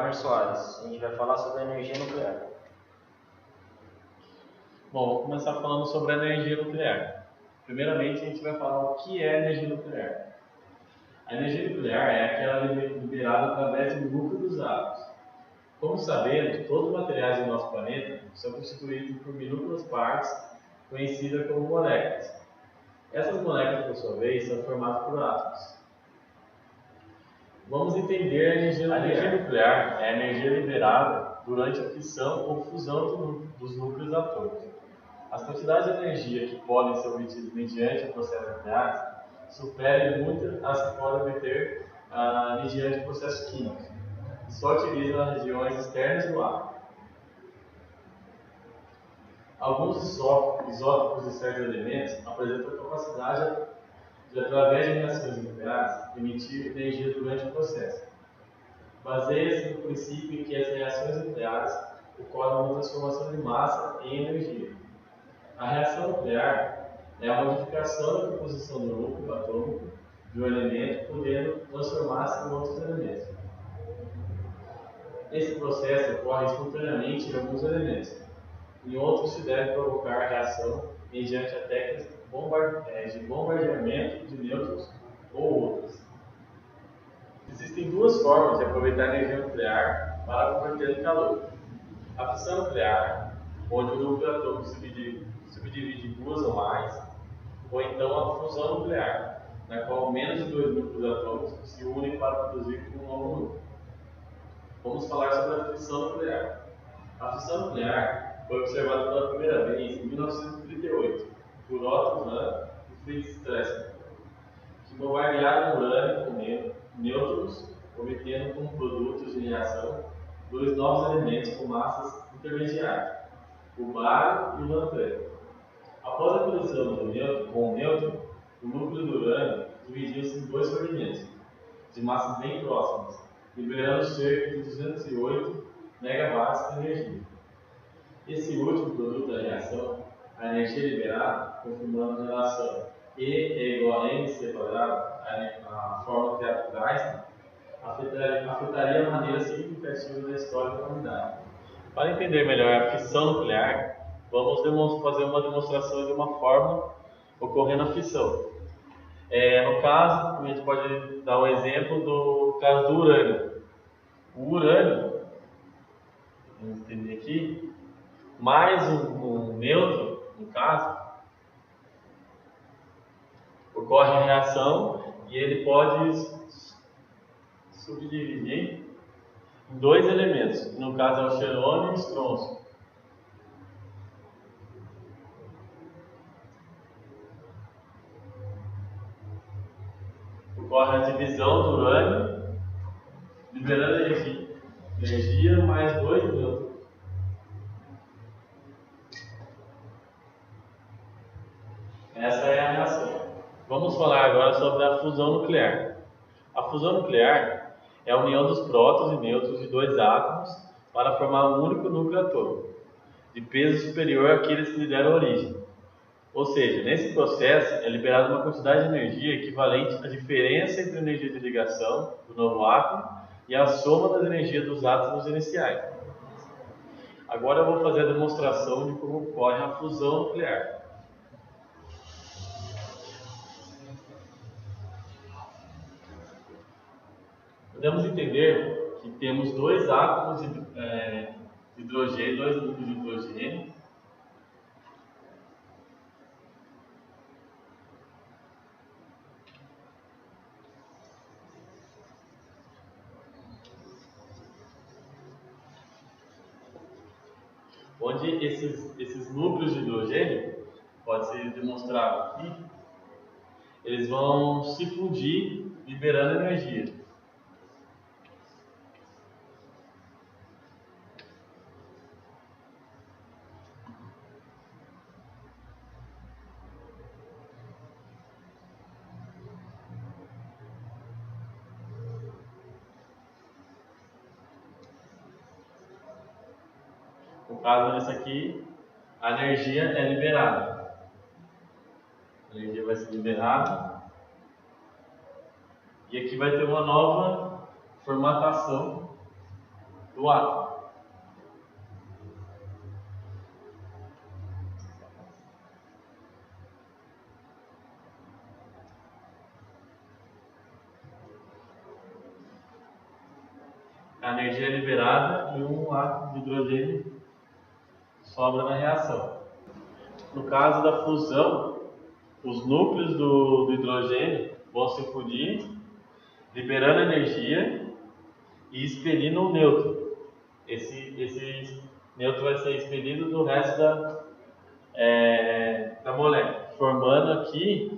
Wagner Soares. A gente vai falar sobre a energia nuclear. Bom, vou começar falando sobre a energia nuclear. Primeiramente, a gente vai falar o que é energia nuclear. A energia nuclear é aquela liberada através do núcleo dos átomos. Como sabemos, todos os materiais do nosso planeta são constituídos por minúsculas partes, conhecidas como moléculas. Essas moléculas, por sua vez, são formadas por átomos. Vamos entender a energia nuclear. A energia nuclear é a energia liberada durante a fissão ou fusão dos núcleos atômicos. As quantidades de energia que podem ser obtidas mediante o processo nuclear superam muito as que podem obter mediante processos químicos, que só utilizam as regiões externas do átomo. Alguns isótopos de certos elementos apresentam a capacidade de, através de reações nucleares, emitir energia durante o processo. Baseia-se no princípio em que as reações nucleares ocorrem uma transformação de massa em energia. A reação nuclear é a modificação da composição do núcleo atômico de um elemento, podendo transformar-se em outros elementos. Esse processo ocorre espontaneamente em alguns elementos. Em outros se deve provocar a reação mediante a técnica de bombardeamento de nêutrons ou outras. Existem duas formas de aproveitar a energia nuclear para converter em calor. A fissão nuclear, onde o núcleo atômico subdivide em duas ou mais, ou então a fusão nuclear, na qual menos de dois núcleos atômicos se unem para produzir um novo núcleo. Vamos falar sobre a fissão nuclear. A fissão nuclear foi observada pela primeira vez em 1938 por Otto Hahn e Fritz Strassmann, que bombardearam urânio com nêutrons, obtendo como produtos de reação dois novos elementos com massas intermediárias, o bário e o lantânio. Após a colisão com o nêutron, o núcleo do urânio dividiu-se em dois fragmentos, de massas bem próximas, liberando cerca de 208 megawatts de energia. Esse último produto da reação, a energia liberada, confirmando a relação E é igual a mc quadrado, a fórmula criada por Einstein, afetaria a maneira significativa da história da humanidade. Para entender melhor a fissão nuclear, vamos fazer uma demonstração de uma fórmula ocorrendo a fissão. No caso, a gente pode dar um exemplo do caso do urânio. O urânio, vamos entender aqui, mais um nêutron, no caso, ocorre a reação e ele pode subdividir em dois elementos, no caso é o xenônio e o estrôncio. Ocorre a divisão do urânio, liberando energia mais dois nêutrons. Essa é a reação. Vamos falar agora sobre a fusão nuclear. A fusão nuclear é a união dos prótons e nêutrons de dois átomos para formar um único núcleo atômico, de peso superior àqueles que lhe deram origem. Ou seja, nesse processo é liberada uma quantidade de energia equivalente à diferença entre a energia de ligação do novo átomo e a soma das energias dos átomos iniciais. Agora eu vou fazer a demonstração de como ocorre a fusão nuclear. Podemos entender que temos dois átomos de hidrogênio, dois núcleos de hidrogênio, onde esses núcleos de hidrogênio, pode ser demonstrado aqui, eles vão se fundir, liberando energia. No caso desse aqui, a energia é liberada. A energia vai ser liberada. E aqui vai ter uma nova formatação do átomo. A energia é liberada e um átomo de hidrogênio sobra na reação. No caso da fusão, os núcleos do hidrogênio vão se fundir, liberando energia e expelindo um nêutron. Esse nêutron vai ser expelido do resto da molécula, formando aqui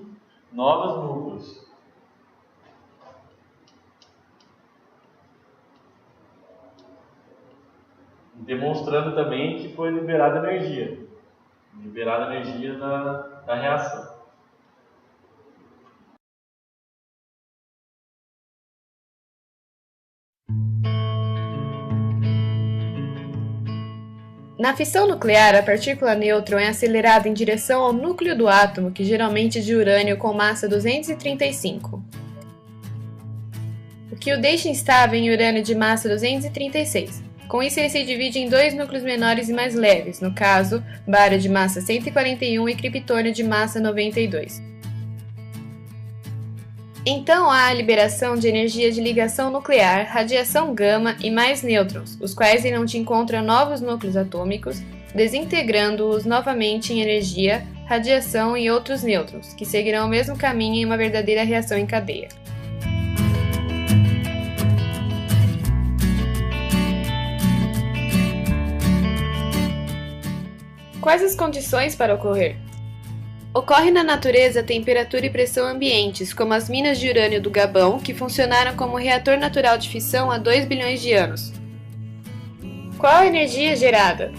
novos núcleos. Demonstrando também que foi liberada energia da reação. Na fissão nuclear, a partícula nêutron é acelerada em direção ao núcleo do átomo, que geralmente é de urânio com massa 235, o que o deixa instável em urânio de massa 236. Com isso, ele se divide em dois núcleos menores e mais leves, no caso, bário de massa 141 e criptônio de massa 92. Então há a liberação de energia de ligação nuclear, radiação gama e mais nêutrons, os quais irão de encontro a novos núcleos atômicos, desintegrando-os novamente em energia, radiação e outros nêutrons, que seguirão o mesmo caminho em uma verdadeira reação em cadeia. Quais as condições para ocorrer? Ocorre na natureza temperatura e pressão ambientes, como as minas de urânio do Gabão, que funcionaram como reator natural de fissão há 2 bilhões de anos. Qual a energia gerada?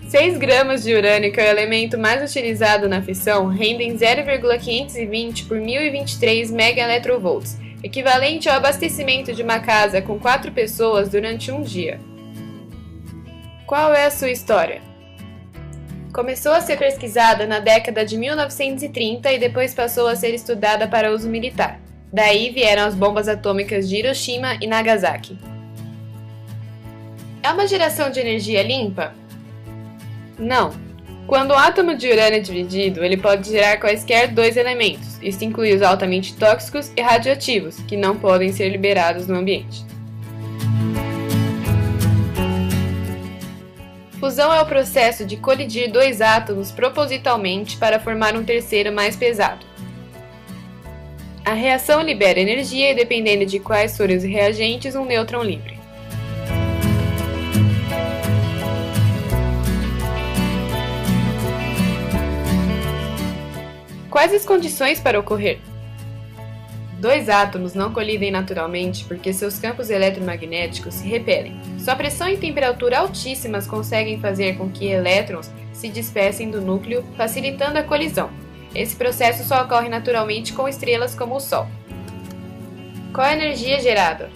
6 gramas de urânio, que é o elemento mais utilizado na fissão, rendem 0,520 por 1023 megaelectrovolts, equivalente ao abastecimento de uma casa com 4 pessoas durante um dia. Qual é a sua história? Começou a ser pesquisada na década de 1930 e depois passou a ser estudada para uso militar. Daí vieram as bombas atômicas de Hiroshima e Nagasaki. É uma geração de energia limpa? Não. Quando um átomo de urânio é dividido, ele pode gerar quaisquer dois elementos. Isso inclui os altamente tóxicos e radioativos, que não podem ser liberados no ambiente. Fusão é o processo de colidir dois átomos propositalmente para formar um terceiro mais pesado. A reação libera energia e, dependendo de quais forem os reagentes, um nêutron livre. Quais as condições para ocorrer? Dois átomos não colidem naturalmente porque seus campos eletromagnéticos se repelem. Sua pressão e temperatura altíssimas conseguem fazer com que elétrons se dispersem do núcleo, facilitando a colisão. Esse processo só ocorre naturalmente com estrelas como o Sol. Qual a energia gerada?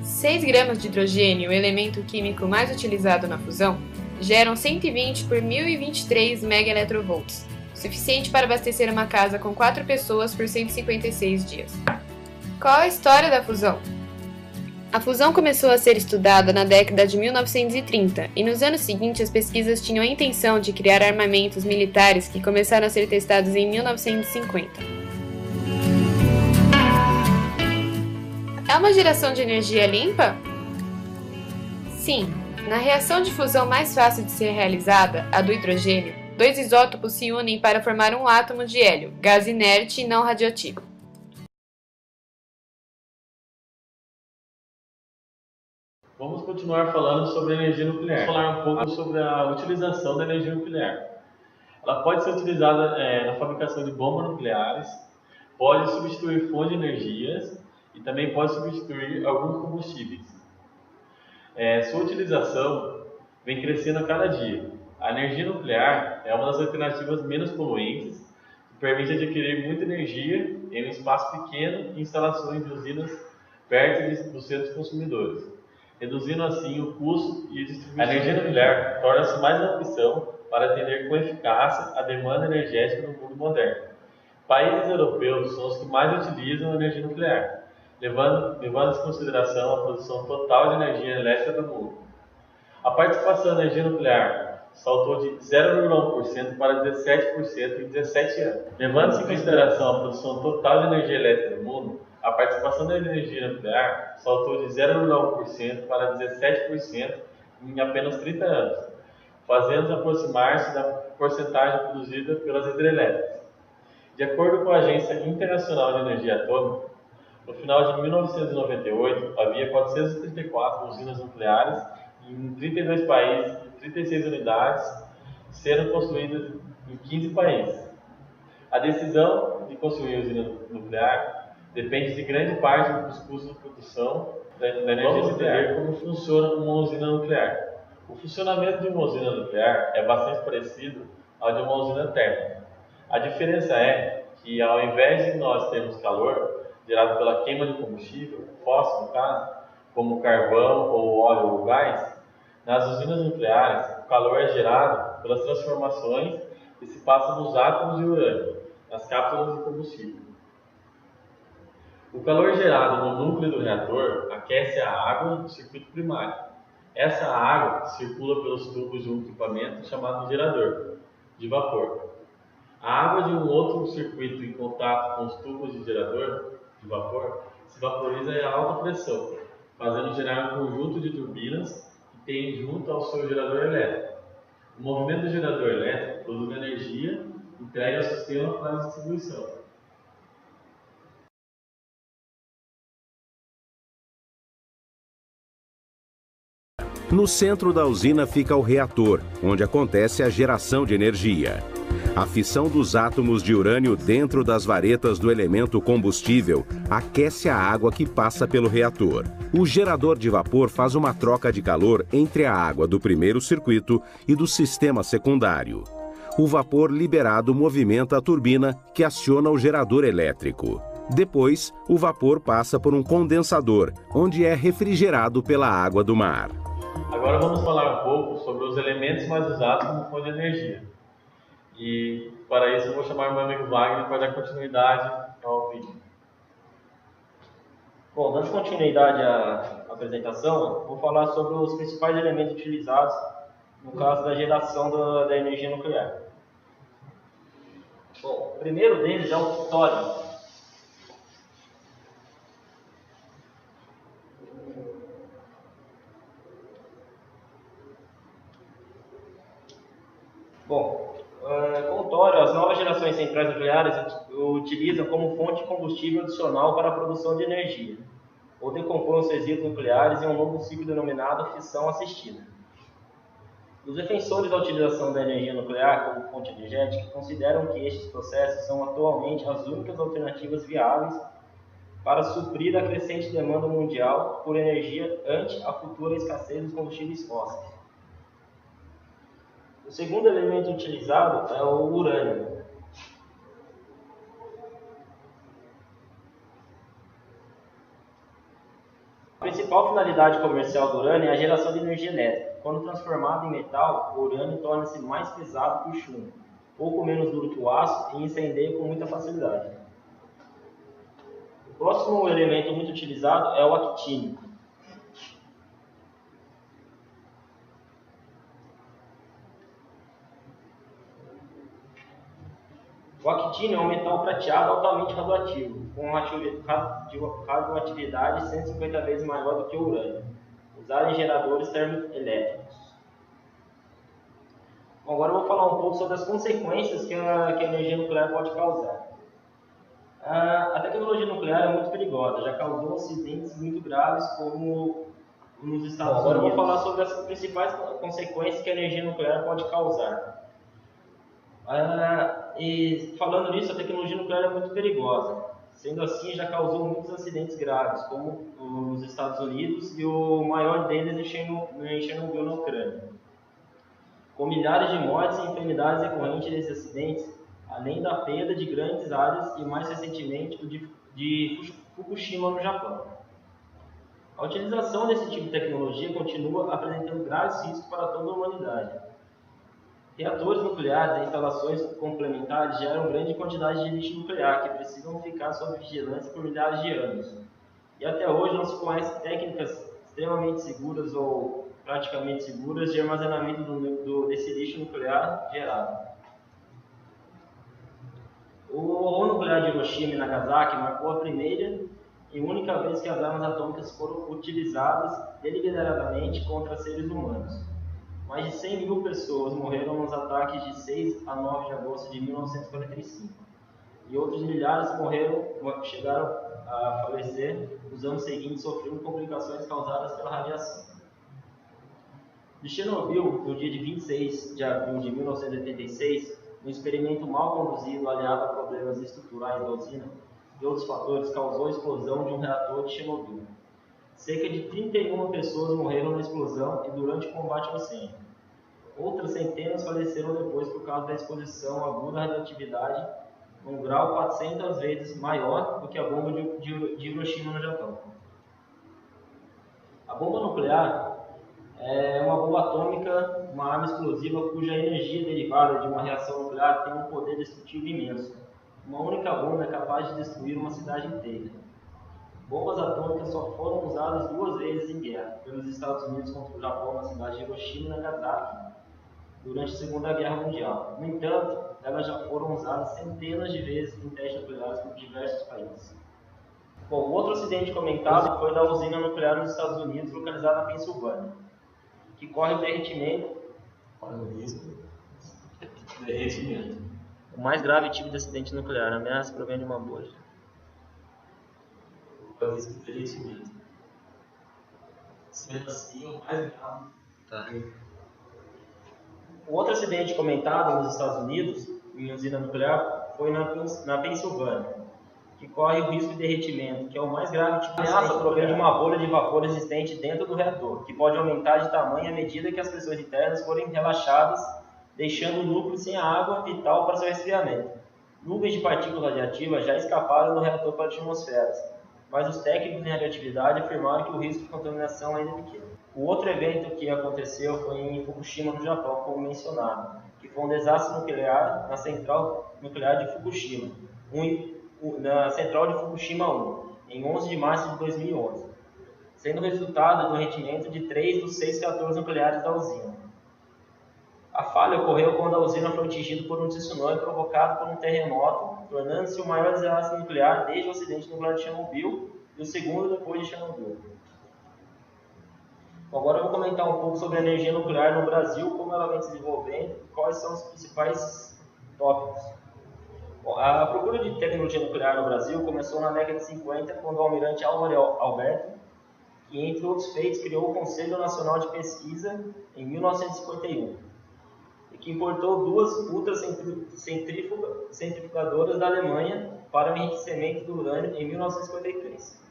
6 gramas de hidrogênio, o elemento químico mais utilizado na fusão, geram 120 por 1023 megaelectrovolts, suficiente para abastecer uma casa com 4 pessoas por 156 dias. Qual a história da fusão? A fusão começou a ser estudada na década de 1930 e nos anos seguintes as pesquisas tinham a intenção de criar armamentos militares que começaram a ser testados em 1950. É uma geração de energia limpa? Sim. Na reação de fusão mais fácil de ser realizada, a do hidrogênio, dois isótopos se unem para formar um átomo de hélio, gás inerte e não radioativo. Vamos continuar falando sobre a energia nuclear. Vamos falar um pouco sobre a utilização da energia nuclear. Ela pode ser utilizada na fabricação de bombas nucleares, pode substituir fontes de energias e também pode substituir alguns combustíveis. Sua utilização vem crescendo a cada dia. A energia nuclear é uma das alternativas menos poluentes, que permite adquirir muita energia em um espaço pequeno e instalações de usinas perto dos centros consumidores, reduzindo assim o custo e a distribuição. A energia nuclear torna-se mais uma opção para atender com eficácia a demanda energética no mundo moderno. Países europeus são os que mais utilizam a energia nuclear, levando em consideração a produção total de energia elétrica do mundo. A participação da energia nuclear saltou de 0,1% para 17% em 17 anos. Levando-se em consideração a produção total de energia elétrica do mundo, a participação da energia nuclear saltou de 0,1% para 17% em apenas 30 anos, fazendo aproximar-se da porcentagem produzida pelas hidrelétricas. De acordo com a Agência Internacional de Energia Atômica, no final de 1998, havia 434 usinas nucleares em 32 países e 36 unidades sendo construídas em 15 países. A decisão de construir usina nuclear depende de grande parte dos custos de produção da energia nuclear. Vamos entender como funciona uma usina nuclear. O funcionamento de uma usina nuclear é bastante parecido ao de uma usina térmica. A diferença é que, ao invés de nós termos calor gerado pela queima de combustível, fóssil no caso, como carvão ou óleo ou gás, nas usinas nucleares o calor é gerado pelas transformações que se passam nos átomos de urânio, nas cápsulas de combustível. O calor gerado no núcleo do reator aquece a água do circuito primário. Essa água circula pelos tubos de um equipamento chamado gerador de vapor. A água de um outro circuito em contato com os tubos de gerador de vapor se vaporiza a alta pressão, fazendo gerar um conjunto de turbinas que tem junto ao seu gerador elétrico. O movimento do gerador elétrico produz energia entregue ao sistema para a distribuição. No centro da usina fica o reator, onde acontece a geração de energia. A fissão dos átomos de urânio dentro das varetas do elemento combustível aquece a água que passa pelo reator. O gerador de vapor faz uma troca de calor entre a água do primeiro circuito e do sistema secundário. O vapor liberado movimenta a turbina que aciona o gerador elétrico. Depois, o vapor passa por um condensador, onde é refrigerado pela água do mar. Agora vamos falar um pouco sobre os elementos mais usados como fonte de energia. E para isso eu vou chamar meu amigo Wagner para dar continuidade ao vídeo. Bom, dando continuidade à apresentação, vou falar sobre os principais elementos utilizados no caso da geração da energia nuclear. Bom, o primeiro deles é o tólio. Bom, com o tório, as novas gerações centrais nucleares utilizam como fonte de combustível adicional para a produção de energia, ou decompõem os resíduos nucleares em um novo ciclo denominado fissão assistida. Os defensores da utilização da energia nuclear como fonte energética consideram que estes processos são atualmente as únicas alternativas viáveis para suprir a crescente demanda mundial por energia ante a futura escassez dos combustíveis fósseis. O segundo elemento utilizado é o urânio. A principal finalidade comercial do urânio é a geração de energia elétrica. Quando transformado em metal, o urânio torna-se mais pesado que o chumbo, pouco menos duro que o aço e incendeia com muita facilidade. O próximo elemento muito utilizado é o actínio. O actínio é um metal prateado altamente radioativo, com radioatividade 150 vezes maior do que o urânio, usado em geradores termoelétricos. Bom, agora eu vou falar um pouco sobre as consequências que a energia nuclear pode causar. A tecnologia nuclear é muito perigosa, já causou acidentes muito graves como nos Estados Unidos. Agora eu vou falar sobre as principais consequências que a energia nuclear pode causar. E falando nisso, a tecnologia nuclear é muito perigosa. Sendo assim, já causou muitos acidentes graves, como nos Estados Unidos e o maior deles em Chernobyl, na Ucrânia. Com milhares de mortes e enfermidades decorrentes desses acidentes, além da perda de grandes áreas e, mais recentemente, o de Fukushima, no Japão. A utilização desse tipo de tecnologia continua apresentando graves riscos para toda a humanidade. Reatores nucleares e instalações complementares geram grande quantidade de lixo nuclear que precisam ficar sob vigilância por milhares de anos. E até hoje não se conhece técnicas extremamente seguras ou praticamente seguras de armazenamento desse lixo nuclear gerado. O horror nuclear de Hiroshima e Nagasaki marcou a primeira e única vez que as armas atômicas foram utilizadas deliberadamente contra seres humanos. Mais de 100 mil pessoas morreram nos ataques de 6 a 9 de agosto de 1945. E outros milhares chegaram a falecer nos anos seguintes, sofrendo complicações causadas pela radiação. De Chernobyl, no dia de 26 de abril de 1986, um experimento mal conduzido, aliado a problemas estruturais da usina e outros fatores, causou a explosão de um reator de Chernobyl. Cerca de 31 pessoas morreram na explosão e durante o combate ao incêndio. Outras centenas faleceram depois por causa da exposição aguda à radioatividade, num grau 400 vezes maior do que a bomba de Hiroshima no Japão. A bomba nuclear é uma bomba atômica, uma arma explosiva cuja energia derivada de uma reação nuclear tem um poder destrutivo imenso. Uma única bomba é capaz de destruir uma cidade inteira. Bombas atômicas só foram usadas 2 vezes em guerra, pelos Estados Unidos contra o Japão na cidade de Hiroshima e Nagasaki, durante a Segunda Guerra Mundial. No entanto, elas já foram usadas centenas de vezes em testes nucleares por diversos países. Bom, outro acidente comentado foi da usina nuclear nos Estados Unidos, localizada na Pensilvânia, que corre o derretimento. Olha o risco. Derretimento. O mais grave tipo de acidente nuclear, a ameaça provém de uma bolha. O risco de derretimento. Sendo assim, o mais grave. Tá. O outro acidente comentado nos Estados Unidos, em usina nuclear, foi na Pensilvânia, que corre o risco de derretimento, que é o mais grave tipo de ameaça provém de uma bolha de vapor existente dentro do reator, que pode aumentar de tamanho à medida que as pressões internas forem relaxadas, deixando o núcleo sem a água vital para seu resfriamento. Nuvens de partículas radiativas já escaparam do reator para a atmosfera, mas os técnicos em radioatividade afirmaram que o risco de contaminação ainda é pequeno. O outro evento que aconteceu foi em Fukushima, no Japão, como mencionado, que foi um desastre nuclear na central nuclear de Fukushima, na central de Fukushima 1, em 11 de março de 2011, sendo resultado do derretimento de 3 dos 6 reatores nucleares da usina. A falha ocorreu quando a usina foi atingida por um tsunami provocado por um terremoto, tornando-se o maior desastre nuclear desde o acidente nuclear de Chernobyl e o segundo depois de Chernobyl. Bom, agora eu vou comentar um pouco sobre a energia nuclear no Brasil, como ela vem se desenvolvendo e quais são os principais tópicos. Bom, a procura de tecnologia nuclear no Brasil começou na década de 50, quando o almirante Álvaro Alberto, que entre outros feitos criou o Conselho Nacional de Pesquisa em 1951, e que importou 2 ultracentrifugadoras da Alemanha para o enriquecimento do urânio em 1953.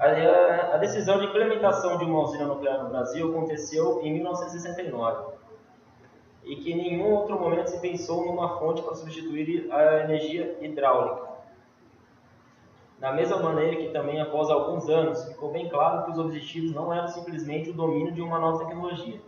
A decisão de implementação de uma usina nuclear no Brasil aconteceu em 1969, e que em nenhum outro momento se pensou numa fonte para substituir a energia hidráulica. Da mesma maneira que também, após alguns anos, ficou bem claro que os objetivos não eram simplesmente o domínio de uma nova tecnologia.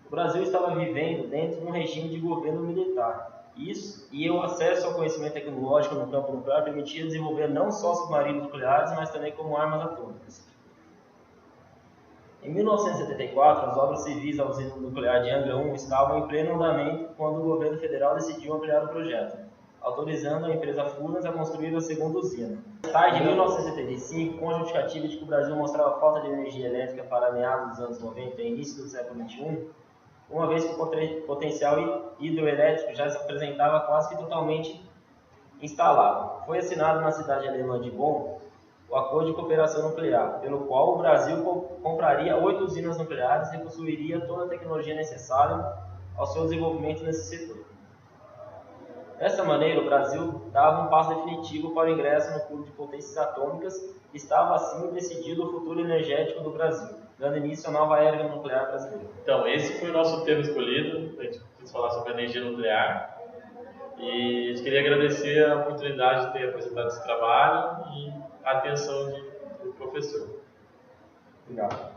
O Brasil estava vivendo dentro de um regime de governo militar. E o acesso ao conhecimento tecnológico no campo nuclear permitia desenvolver não só submarinos nucleares, mas também como armas atômicas. Em 1974, as obras civis da usina nuclear de Angra 1 estavam em pleno andamento quando o governo federal decidiu ampliar o projeto, autorizando a empresa Furnas a construir a segunda usina. Mais tarde, em 1975, com a justificativa de que o Brasil mostrava falta de energia elétrica para meados dos anos 90 e início do século XXI, uma vez que o potencial hidroelétrico já se apresentava quase que totalmente instalado, foi assinado na cidade alemã de Bonn o Acordo de Cooperação Nuclear, pelo qual o Brasil compraria 8 usinas nucleares e possuiria toda a tecnologia necessária ao seu desenvolvimento nesse setor. Dessa maneira, o Brasil dava um passo definitivo para o ingresso no clube de potências atômicas e estava assim decidido o futuro energético do Brasil, dando início à nova era nuclear brasileira. Então, esse foi o nosso tema escolhido, a gente quis falar sobre energia nuclear. E a gente queria agradecer a oportunidade de ter apresentado esse trabalho e a atenção do professor. Obrigado.